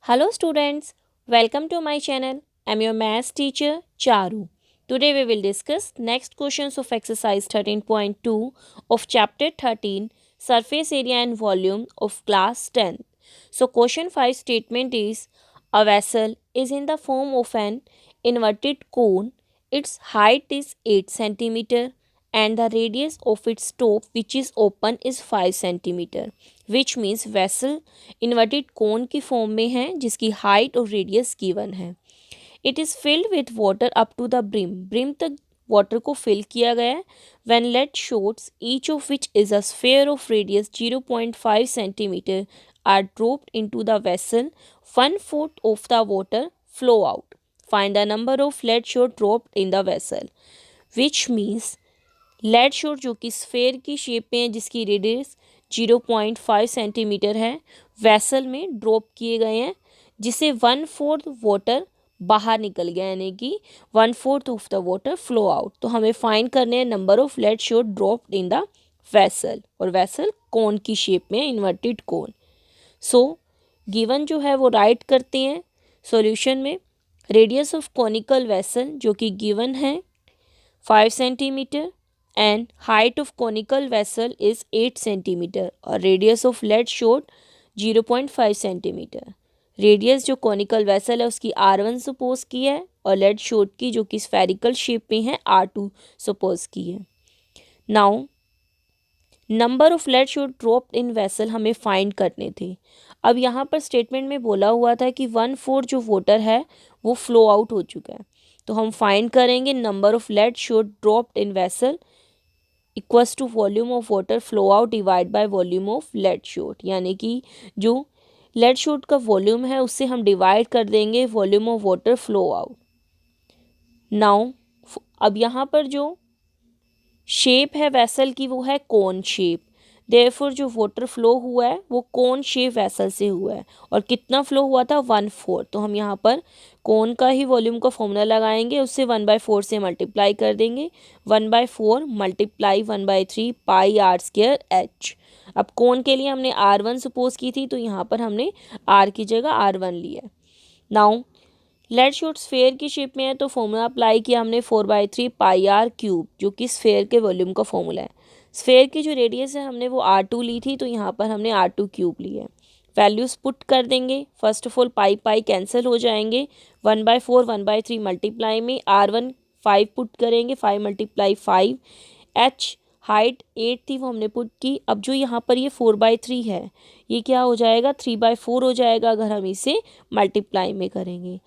Hello students, welcome to my channel. I'm your maths teacher Charu. Today we will discuss next questions of exercise 13.2 of chapter 13 surface area and volume of class 10. So question 5 statement is a vessel is in the form of an inverted cone. Its height is 8 cm and the radius of its top which is open is 5 cm, which means vessel inverted cone की form में है जिसकी height और radius given है. It is filled with water up to the brim तक water को fill किया गया है. When lead shots each of which is a sphere of radius 0.5 centimetre are dropped into the vessel 1/4 of the water flow out. Find the number of lead shot dropped in the vessel, which means lead shot जो कि sphere की shape में है जिसकी radius 0.5 centimetre है vessel में drop किए गए हैं, जिसे 1/4 वाटर बाहर निकल गया, यानी कि 1/4 of the water flow out. तो हमें फाइंड करने हैं number of lead shot dropped in the vessel, और वेसल कोन की शेप में, इन्वर्टेड कोन. सो गिवन जो है वो राइट करते हैं सॉल्यूशन में. रेडियस ऑफ कॉनिकल वेसल जो कि गिवन है 5 centimetre and height of conical vessel is 8 centimeter और radius of lead shot 0.5 centimeter. Radius जो कॉनिकल वेसल है उसकी R1 सपोज की है और लेड शॉट की जो कि स्फेरिकल शेप में है R2 सपोज की है. Now number of lead shot dropped in vessel हमें फाइंड करने थे. अब यहाँ पर स्टेटमेंट में बोला हुआ था कि 1/4 जो वाटर है वो फ्लो आउट हो चुका है. तो हम फाइंड करेंगे number of lead shot dropped in vessel equals to volume of water flow out divide by volume of lead shot, यानी कि जो लेड शॉट का वॉल्यूम है उससे हम डिवाइड कर देंगे volume of water flow out. Now अब यहाँ पर जो शेप है वेसल की वो है कोन शेप. देयरफॉर जो वाटर फ्लो हुआ है वो कोन शेप वेसल से हुआ है और कितना फ्लो हुआ था 1/4. तो हम यहाँ पर कोन का ही वॉल्यूम का फॉर्मूला लगाएंगे, उससे 1/4 से मल्टीप्लाई कर देंगे. 1/4 multiply 1/3 pi are square h. अब कोन के लिए हमने R1 सपोज की थी तो यहाँ पर हमने R की जगह R1 लिया. नाउ लेड शॉट स्फेयर की शेप में है तो फॉर्मूला अप्लाई किया हमने 4/3 पाई आर क्यूब जो कि स्फेयर के वॉल्यूम का फॉर्मूला है. स्फेयर की जो रेडियस है हमने वो R2 ली थी तो यहाँ पर हमने R2 क्यूब लिया है. वैल्यूज़ पुट कर देंगे. First of all pi pi cancel हो जाएंगे. 1/4 1/3 मल्टीप्लाई में R1 5 पुट करेंगे, 5 × 5. एच हाइट 8 थी वो हमने पुट की. अब जो यहाँ पर ये 4/3 है ये क्या हो जाएगा 3/4 हो जाएगा अगर हम इसे मल्टीप्लाई में करेंगे.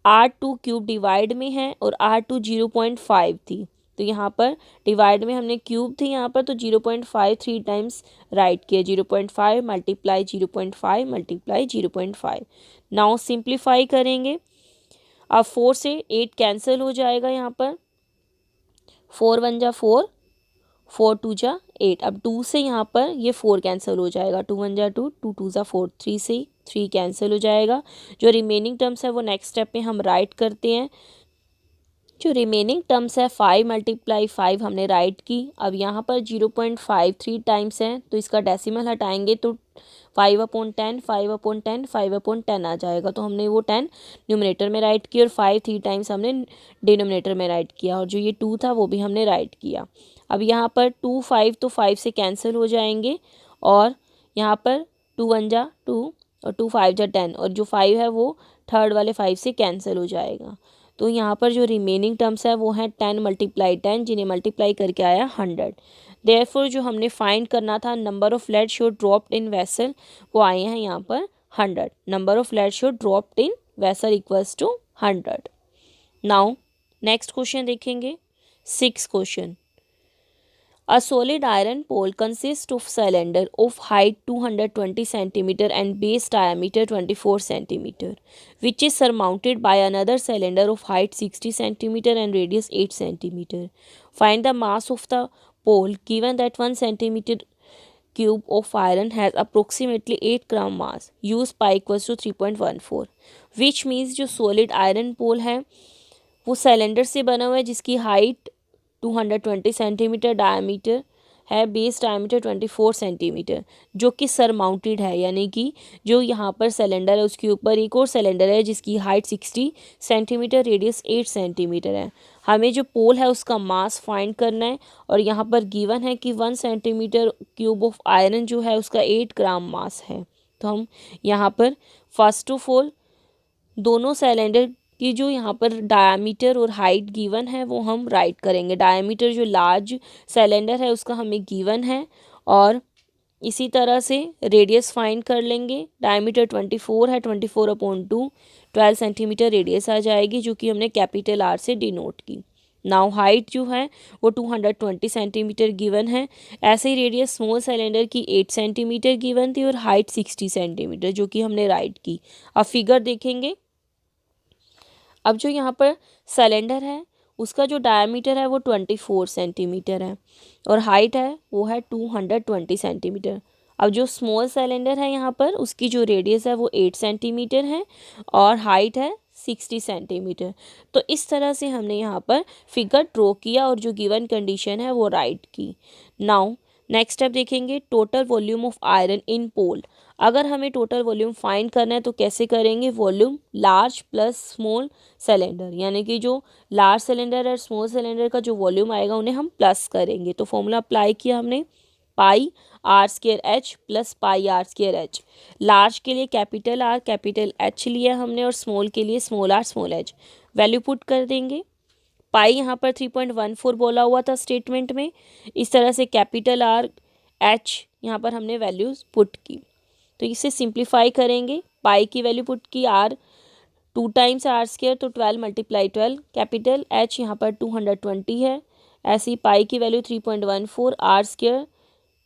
R2 क्यूब डिवाइड में है और R2 0.5 थी तो यहाँ पर डिवाइड में हमने क्यूब थी यहाँ पर तो 0.5 3 टाइम्स राइट किया. 0.5 मल्टीप्लाई 0.5 मल्टीप्लाई 0.5. नाउ सिंप्लीफाई करेंगे. अब 4 से 8 कैंसिल हो जाएगा. यहाँ पर 4 1 जा 4, 4 2 जा 8. अब 2 से यहाँ पर ये 4 कैंसिल हो जाएगा. 2 1 जा 2, 2 2 जा 4. 3 से 3 कैंसिल हो जाएगा. जो रिमेनिंग टर्म्स है वो नेक्स्ट स्टेप में हम राइट करते हैं. जो रिमेनिंग टर्म्स है 5 × 5 हमने राइट की. अब यहाँ पर 0.53 टाइम्स है तो इसका डेसिमल हटाएंगे तो 5/10 5/10 5/10 आ जाएगा. तो हमने वो 10 न्यूमरेटर में राइट किया और 5 3 टाइम्स हमने डिनोमिनेटर में राइट किया और जो ये 2 था वो भी हमने राइट किया. अब यहाँ पर 2 5 तो 5 से कैंसिल हो जाएंगे और यहाँ पर 2 1 जा 2 और 2 5 जा 10 और जो 5 है वो थर्ड वाले 5 से कैंसिल हो जाएगा. तो यहाँ पर जो रिमेनिंग टर्म्स है वो हैं 10 × 10 जिन्हें मल्टीप्लाई करके आया 100. देयरफॉर जो हमने फाइंड करना था number of lead shot dropped in vessel वो आए हैं यहाँ पर 100. Number of lead shot dropped in vessel equals to 100. Now next question देखेंगे. 6th question. A solid iron pole consists of cylinder of height 220 cm and base diameter 24 cm, which is surmounted by another cylinder of height 60 cm and radius 8 cm. Find the mass of the pole given that 1 cm cube of iron has approximately 8 gram mass. Use pi equals to 3.14. Which means जो solid iron pole है वो cylinder से बना हुआ है जिसकी height 220 centimetre diameter है base diameter 24 centimetre, जो कि सरमाउंटेड है, यानी कि जो यहाँ पर सिलेंडर है उसके ऊपर एक और सिलेंडर है जिसकी हाइट 60 सेंटीमीटर, रेडियस 8 सेंटीमीटर है। हमें जो पोल है उसका मास फाइंड करना है, और यहाँ पर गिवन है कि 1 सेंटीमीटर क्यूब ऑफ आयरन जो है उसका 8 ग्राम मास है। तो हम यहाँ पर फर्स्ट ऑफ ऑल दोनों सिलेंडर की जो यहाँ पर डायमीटर और हाइट गिवन है वो हम राइट करेंगे। डायमीटर जो लार्ज सिलेंडर है उसका हमें गिवन है, और इसी तरह से रेडियस फाइंड कर लेंगे। डायमीटर 24 है, 24/2 12 सेंटीमीटर रेडियस आ जाएगी, जो कि हमने कैपिटल आर से डिनोट की। नाउ हाइट जो है वो 220 सेंटीमीटर गिवन है। ऐसे ही रेडियस स्मॉल सिलेंडर की 8 सेंटीमीटर गिवन थी और हाइट 60 सेंटीमीटर, जो कि हमने राइट की। अब फिगर देखेंगे। अब जो यहाँ पर सिलेंडर है उसका जो डायमीटर है वो 24 सेंटीमीटर है, और हाइट है वो है 220 सेंटीमीटर। अब जो स्मॉल सिलेंडर है यहाँ पर उसकी जो रेडियस है वो 8 सेंटीमीटर है, और हाइट है 60 सेंटीमीटर। तो इस तरह से हमने यहाँ पर फिगर ड्रॉ किया और जो गिवन कंडीशन है वो राइट की। नाउ नेक्स्ट स्टेप देखेंगे, total volume of iron in pole. अगर हमें टोटल वॉल्यूम फाइंड करना है तो कैसे करेंगे, volume large plus small cylinder, यानी कि जो लार्ज सिलेंडर और स्मॉल सिलेंडर का जो वॉल्यूम आएगा उन्हें हम प्लस करेंगे। तो फॉर्मूला अप्लाई किया हमने, pi are square H plus pi are square H. Large के लिए कैपिटल आर कैपिटल एच लिया हमने, और स्मॉल के लिए small r small h. Value put कर देंगे। पाई यहाँ पर 3.14 बोला हुआ था स्टेटमेंट में। इस तरह से कैपिटल आर एच यहाँ पर हमने वैल्यूज पुट की। तो इसे सिंप्लीफाई करेंगे। पाई की वैल्यू पुट की आर 2 टाइम्स आर स्क्वायर, तो 12 × 12। कैपिटल एच यहाँ पर 220 है। ऐसी पाई की value 3.14 r square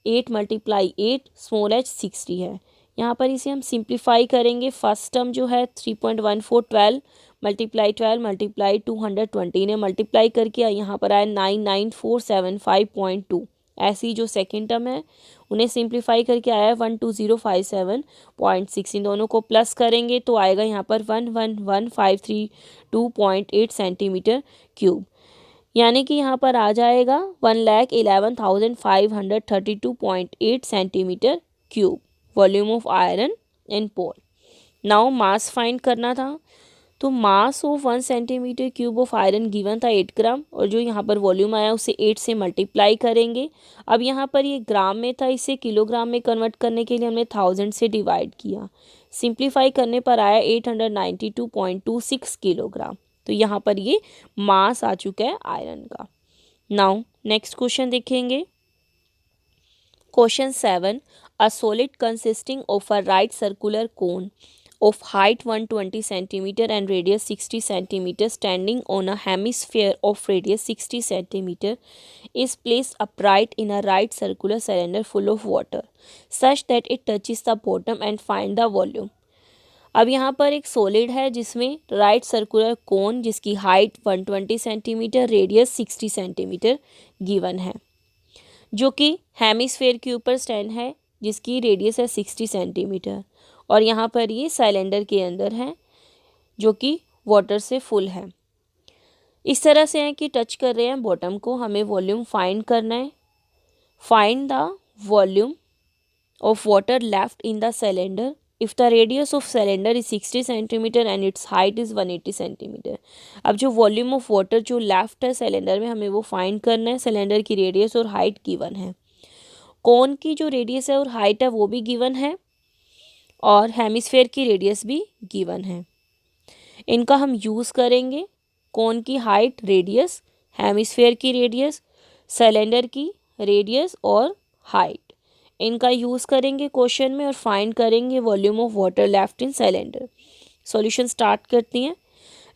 8 × 8, small h 60 है। यहाँ पर इसे हम सिंप्लीफाई करेंगे। फर्स्ट टर्म जो है 3.14 12 × 12 × 220 ने मल्टीप्लाई करके यहाँ पर आया 99475.2। ऐसी जो सेकेंड टर्म है उन्हें सिंप्लीफाई करके आया 12057.6। इन दोनों को प्लस करेंगे तो आएगा यहाँ पर 111,532.8 सेंटीमीटर क्यूब, यानी कि यहाँ पर आ जाएगा 1,11,532.8 centimetre cube volume of iron in pole. Now mass find करना था, तो mass of 1 centimetre cube of iron given था 8 ग्राम, और जो यहाँ पर वॉल्यूम आया उसे 8 से मल्टीप्लाई करेंगे। अब यहाँ पर ये ग्राम में था, इसे किलोग्राम में कन्वर्ट करने के लिए हमने 1000 से डिवाइड किया। सिंप्लीफाई करने पर आया 892.26 किलोग्राम। तो यहाँ पर ये मास आ चुका है आयरन का। नाउ नेक्स्ट क्वेश्चन देखेंगे। Question 7, a solid consisting of a right circular cone of height 120 centimeter and radius 60 centimeter standing on a hemisphere of radius 60 centimeter is placed upright in a right circular cylinder full of water such that it touches the bottom and find the volume। अब यहाँ पर एक solid है जिसमें right circular cone जिसकी height 120 centimetre radius 60 centimetre given है, जो कि हेमिस्फेयर के ऊपर स्टैंड है जिसकी रेडियस है 60 सेंटीमीटर, और यहाँ पर ये सिलेंडर के अंदर है जो कि वाटर से फुल है। इस तरह से है कि टच कर रहे हैं बॉटम को। हमें वॉल्यूम फाइंड करना है। Find the volume of water left in the cylinder if the radius of cylinder is 60 centimetre and it's height is 180 centimetre. अब जो वॉल्यूम ऑफ वाटर जो लेफ्ट है सिलेंडर में हमें वो फाइंड करना है। सिलेंडर की रेडियस और हाइट गिवन है, कोन की जो रेडियस है और हाइट है वो भी गिवन है, और हेमिस्फेयर की रेडियस भी गिवन है। इनका हम यूज़ करेंगे। कोन की हाइट रेडियस, हेमिस्फेयर की रेडियस, सिलेंडर की रेडियस और हाइट, इनका यूज़ करेंगे क्वेश्चन में और फाइंड करेंगे volume of water left in cylinder. Solution start करती हैं।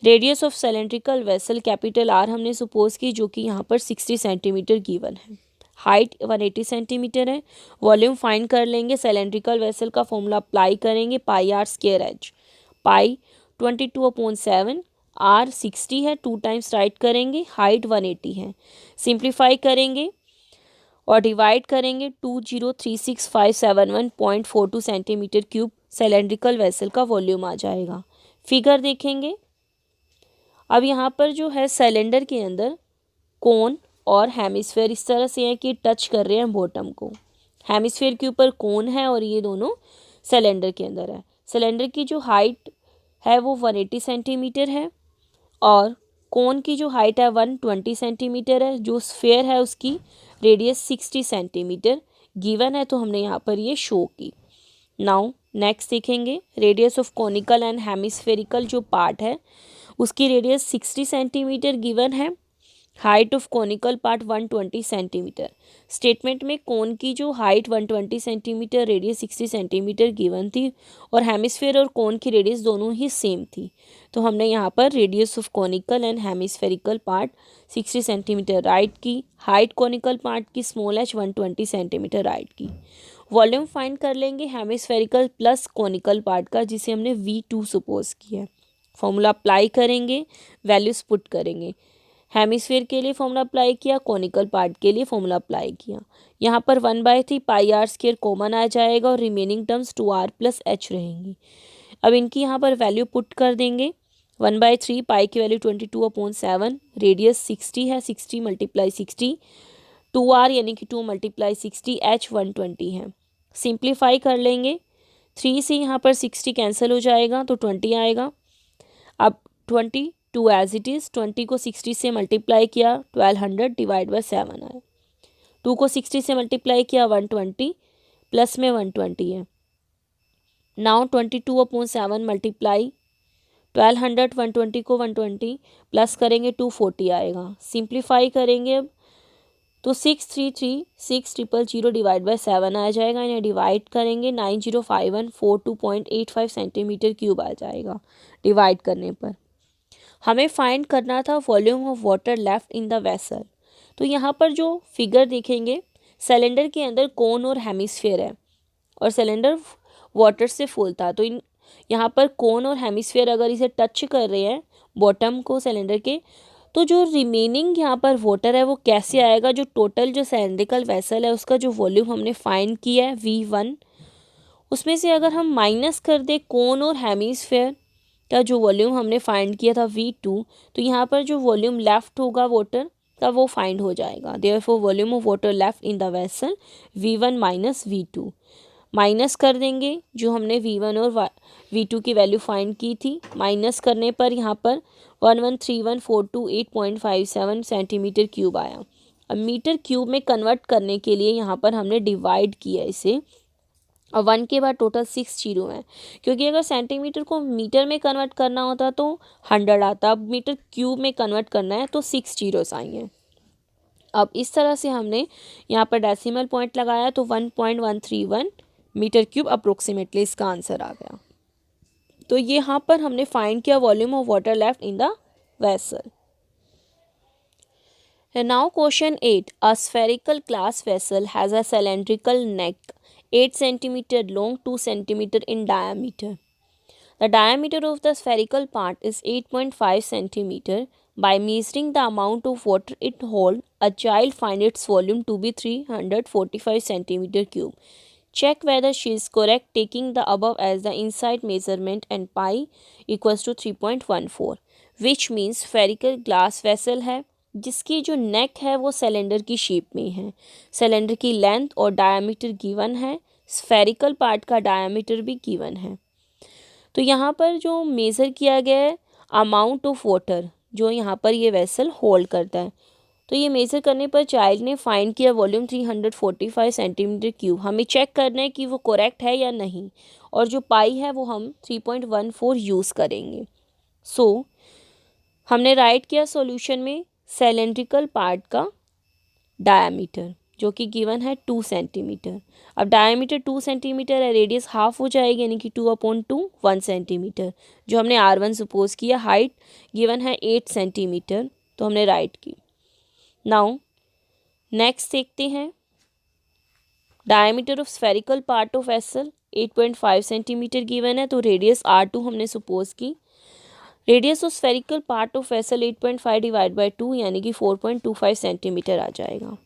Radius of cylindrical vessel capital R हमने सपोज की, जो कि यहाँ पर 60 सेंटीमीटर गिवन है। हाइट 180 सेंटीमीटर है। वॉल्यूम फाइंड कर लेंगे। सिलेंड्रिकल वेसल का फॉर्मूला अप्लाई करेंगे, pi are square H. Pi 22/7, are 60 है, 2 टाइम्स राइट करेंगे, हाइट 180 है। सिंप्लीफाई करेंगे और डिवाइड करेंगे 2036571.42 सेंटीमीटर क्यूब सिलेंड्रिकल वेसल का वॉल्यूम आ जाएगा। फिगर देखेंगे। अब यहाँ पर जो है सिलेंडर के अंदर कोन और हेमिस्फेयर इस तरह से है कि टच कर रहे हैं बॉटम को। हेमिस्फेयर के ऊपर कोन है और ये दोनों सिलेंडर के अंदर है। सिलेंडर की जो हाइट है वो 180 सेंटीमीटर है और कोन की जो हाइट है 120 सेंटीमीटर है। जो स्फेयर है उसकी रेडियस 60 सेंटीमीटर गिवन है, तो हमने यहाँ पर ये शो की। नाउ नेक्स्ट देखेंगे, radius of conical and hemispherical जो पार्ट है उसकी रेडियस 60 सेंटीमीटर गिवन है। Height of conical part 120 centimetre. Statement में कोन की जो height 120 centimetre, radius 60 centimetre given थी और हेमिस्फेयर और कोन की रेडियस दोनों ही सेम थी, तो हमने यहाँ पर radius of conical and hemispherical part 60 centimetre right की, हाइट कॉनिकल पार्ट की स्मॉल h 120 सेंटीमीटर राइट की। वॉल्यूम फाइंड कर लेंगे हेमिस्फेरिकल प्लस कॉनिकल पार्ट का, जिसे हमने V2 सपोज किया है। फॉर्मूला अप्लाई करेंगे, वैल्यूज पुट करेंगे। हेमिस्फेयर के लिए फॉर्मूला अप्लाई किया, कॉनिकल पार्ट के लिए फॉर्मूला अप्लाई किया। यहाँ पर 1/3 पाई आर स्क्वायर कॉमन आ जाएगा और remaining terms 2r plus h रहेंगी। अब इनकी यहाँ पर वैल्यू पुट कर देंगे। 1/3 पाई की वैल्यू 22/7, रेडियस 60 है, 60 × 60, 2r यानी कि 2 × 60, h 120 है। सिंप्लीफाई कर लेंगे, 3 से यहाँ पर 60 कैंसिल हो जाएगा तो 20 आएगा। अब 22 एज इट इज़, 20 को 60 से मल्टीप्लाई किया 1200 डिवाइड बाय 7 आया। 2 को 60 से मल्टीप्लाई किया 120, प्लस में 120 है। नाउ 22/7 मल्टीप्लाई 1200, 120 को 120 प्लस करेंगे 240 आएगा। सिंप्लीफाई करेंगे अब तो 633,600 डिवाइड बाय 7 आ जाएगा। इन्हें डिवाइड करेंगे 905142.85 सेंटीमीटर क्यूब आ जाएगा डिवाइड करने पर। हमें फाइंड करना था volume of water left in the vessel. तो यहाँ पर जो फिगर देखेंगे, सिलेंडर के अंदर कोन और हेमिस्फेयर है और सिलेंडर वाटर से फुल था, तो यहाँ पर कोन और हेमिस्फेयर अगर इसे टच कर रहे हैं बॉटम को सिलेंडर के, तो जो रिमेनिंग यहाँ पर वाटर है वो कैसे आएगा। जो टोटल जो सिलेंड्रिकल वेसल है उसका जो वॉल्यूम हमने फाइंड किया है V1, उसमें से अगर हम माइनस कर दे कोन और हेमिस्फेयर का जो वॉल्यूम हमने फाइंड किया था V2, तो यहाँ पर जो वॉल्यूम लेफ्ट होगा वाटर का वो फाइंड हो जाएगा। Therefore volume of water left in the vessel V1 minus V2। Minus कर देंगे जो हमने V1 और V2 की वैल्यू फाइंड की थी। माइनस करने पर यहाँ पर 1131,428.57 सेंटीमीटर क्यूब आया। अब मीटर क्यूब में कन्वर्ट करने के लिए यहाँ पर हमने डिवाइड किया इसे, और 1 के बाद टोटल 6 जीरो हैं, क्योंकि अगर सेंटीमीटर को मीटर में कन्वर्ट करना होता तो 100 आता, अब मीटर क्यूब में कन्वर्ट करना है तो 6 जीरोस आएंगे। अब इस तरह से हमने यहाँ पर डेसिमल पॉइंट लगाया तो 1.131 मीटर क्यूब अप्रोक्सीमेटली इसका आंसर आ गया। तो ये यहाँ पर हमने फाइंड किया volume of water left in the vessel. Now question 8. A spherical glass vessel has a cylindrical neck 8 cm long, 2 cm in diameter. The diameter of the spherical part is 8.5 cm. By measuring the amount of water it holds, a child finds its volume to be 345 cm cube. Check whether she is correct, taking the above as the inside measurement and pi equals to 3.14, which means spherical glass vessel है जिसकी जो नेक है वो cylinder की shape में है। Cylinder की length और डायमीटर गिवन है, स्फेरिकल पार्ट का डायमीटर भी गिवन है। तो यहाँ पर जो मेज़र किया गया है अमाउंट ऑफ वाटर जो यहाँ पर ये वेसल होल्ड करता है, तो ये मेज़र करने पर चाइल्ड ने फाइंड किया वॉल्यूम 345 सेंटीमीटर क्यूब। हमें चेक करना है कि वो करेक्ट है या नहीं, और जो पाई है वो हम 3.14 यूज़ करेंगे। सो हमने राइट किया सॉल्यूशन में सिलेंड्रिकल पार्ट का डायमीटर जो कि गिवन है 2 सेंटीमीटर। अब डायमीटर 2 सेंटीमीटर है, रेडियस हाफ हो जाएगी यानी कि 2/2 1 सेंटीमीटर, जो हमने R1 सपोज किया। हाइट गिवन है 8 सेंटीमीटर, तो हमने राइट की। नाउ नेक्स्ट देखते हैं diameter of spherical part of vessel 8.5 centimetre given है, तो रेडियस R2 हमने सपोज की। Radius of spherical part of vessel 8.5 divide by 2 यानी कि 4.25 सेंटीमीटर आ जाएगा।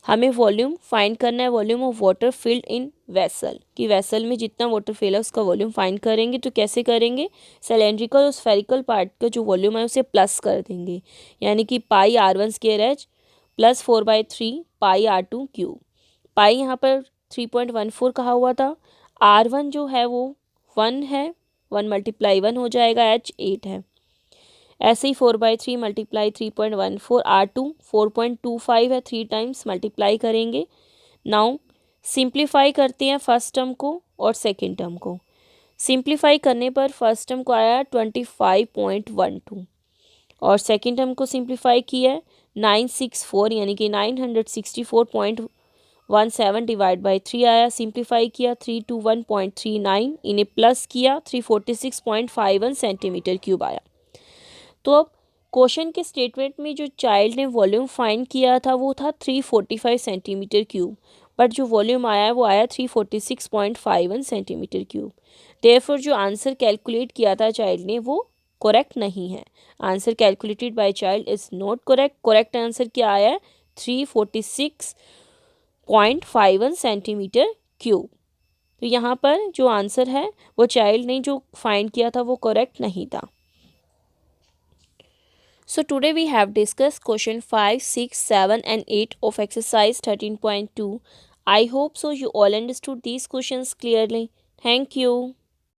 हमें वॉल्यूम फाइंड करना है, volume of water filled in vessel, कि वेसल में जितना वाटर फिल है उसका वॉल्यूम फाइंड करेंगे। तो कैसे करेंगे, सिलेंड्रिकल और स्फेरिकल पार्ट का जो वॉल्यूम है उसे प्लस कर देंगे, यानी कि पाई R1 स्क्वायर H प्लस 4/3 पाई R2 क्यूब। पाई यहाँ पर 3.14 कहा हुआ था। R1 जो है वो 1 है, 1 मल्टीप्लाई 1 हो जाएगा, H 8 है। ऐसे ही 4/3 मल्टीप्लाई 3.14, R2 4.25 है, 3 टाइम्स मल्टीप्लाई करेंगे। नाउ सिंप्लीफाई करते हैं फर्स्ट टर्म को और सेकेंड टर्म को। सिंप्लीफाई करने पर फर्स्ट टर्म को आया 25.12 और सेकेंड टर्म को सिंप्लीफाई किया 964 यानी कि 964.17 डिवाइड बाई 3 आया। सिंप्लीफाई किया 321.39, इन्हें प्लस किया 346.51 सेंटीमीटर क्यूब आया। तो अब क्वेश्चन के स्टेटमेंट में जो चाइल्ड ने वॉल्यूम फाइंड किया था वो था 345 सेंटीमीटर क्यूब, बट जो वॉल्यूम आया वो आया 346.51 सेंटीमीटर क्यूब। देयरफॉर जो आंसर कैलकुलेट किया था चाइल्ड ने वो करेक्ट नहीं है। Answer calculated by child is not correct. Correct answer क्या आया है? 346.51 सेंटीमीटर क्यूब। तो यहाँ पर जो आंसर है वो चाइल्ड ने जो फाइंड किया था वो करेक्ट नहीं था। So today we have discussed question 5, 6, 7 and 8 of exercise 13.2. I hope so you all understood these questions clearly. Thank you.